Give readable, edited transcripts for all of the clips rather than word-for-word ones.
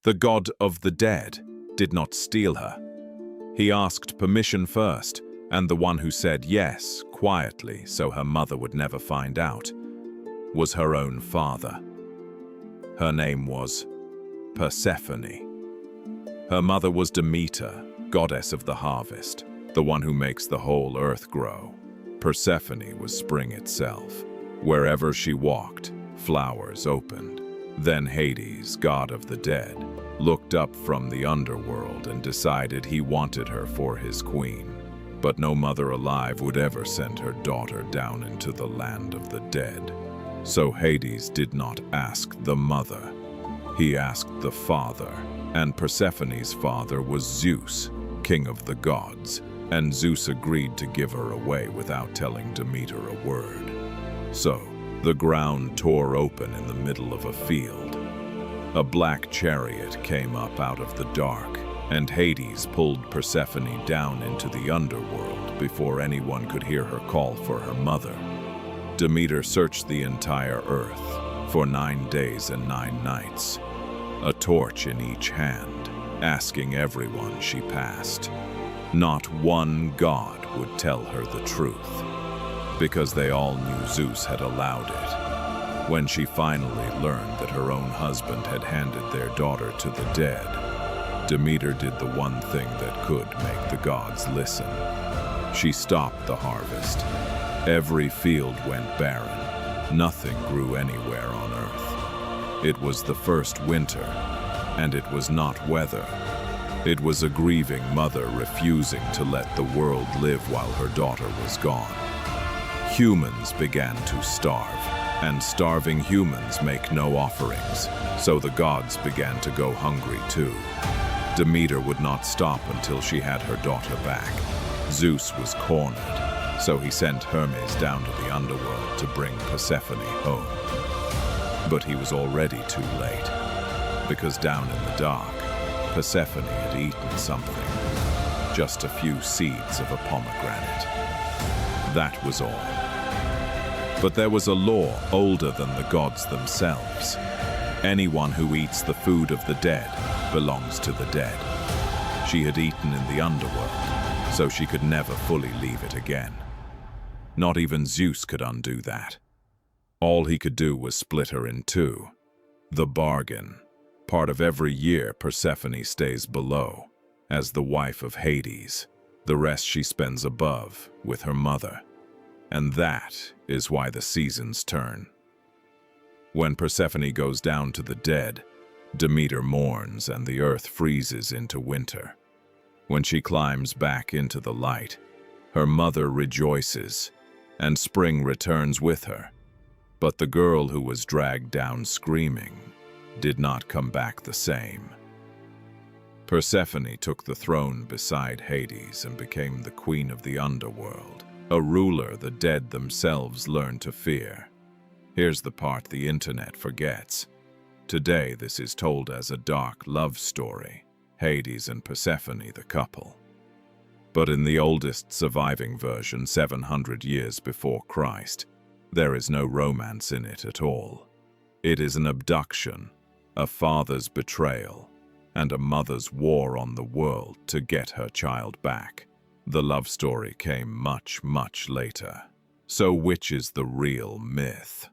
The god of the dead did not steal her. He asked permission first, and the one who said yes, quietly, so her mother would never find out, was her own father. Her name was Persephone. Her mother was Demeter, goddess of the harvest, the one who makes the whole earth grow. Persephone was spring itself. Wherever she walked, flowers opened. Then Hades, god of the dead, looked up from the underworld and decided he wanted her for his queen. But no mother alive would ever send her daughter down into the land of the dead. So Hades did not ask the mother. He asked the father, and Persephone's father was Zeus, king of the gods, and Zeus agreed to give her away without telling Demeter a word. So, the ground tore open in the middle of a field. A black chariot came up out of the dark, and Hades pulled Persephone down into the underworld before anyone could hear her call for her mother. Demeter searched the entire earth for 9 days and 9 nights, a torch in each hand, asking everyone she passed. Not one god would tell her the truth, because they all knew Zeus had allowed it. When she finally learned that her own husband had handed their daughter to the dead, Demeter did the one thing that could make the gods listen. She stopped the harvest. Every field went barren. Nothing grew anywhere on earth. It was the first winter, and it was not weather. It was a grieving mother refusing to let the world live while her daughter was gone. Humans began to starve, and starving humans make no offerings, so the gods began to go hungry too. Demeter would not stop until she had her daughter back. Zeus was cornered, so he sent Hermes down to the underworld to bring Persephone home. But he was already too late, because down in the dark, Persephone had eaten something, just a few seeds of a pomegranate. That was all. But there was a law older than the gods themselves. Anyone who eats the food of the dead belongs to the dead. She had eaten in the underworld, so she could never fully leave it again. Not even Zeus could undo that. All he could do was split her in two. The bargain. Part of every year Persephone stays below, as the wife of Hades. The rest she spends above, with her mother. And that is why the seasons turn. When Persephone goes down to the dead, Demeter mourns and the earth freezes into winter. When she climbs back into the light, her mother rejoices, and spring returns with her. But the girl who was dragged down screaming did not come back the same. Persephone took the throne beside Hades and became the queen of the underworld, a ruler the dead themselves learned to fear. Here's the part the internet forgets. Today this is told as a dark love story, Hades and Persephone the couple. But in the oldest surviving version, 700 years before Christ, there is no romance in it at all. It is an abduction, a father's betrayal, and a mother's war on the world to get her child back. The love story came much, much later. So which is the real myth?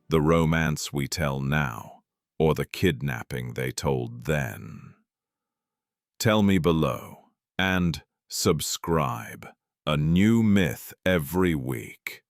The romance we tell now, or the kidnapping they told then? Tell me below, and subscribe. A new myth every week.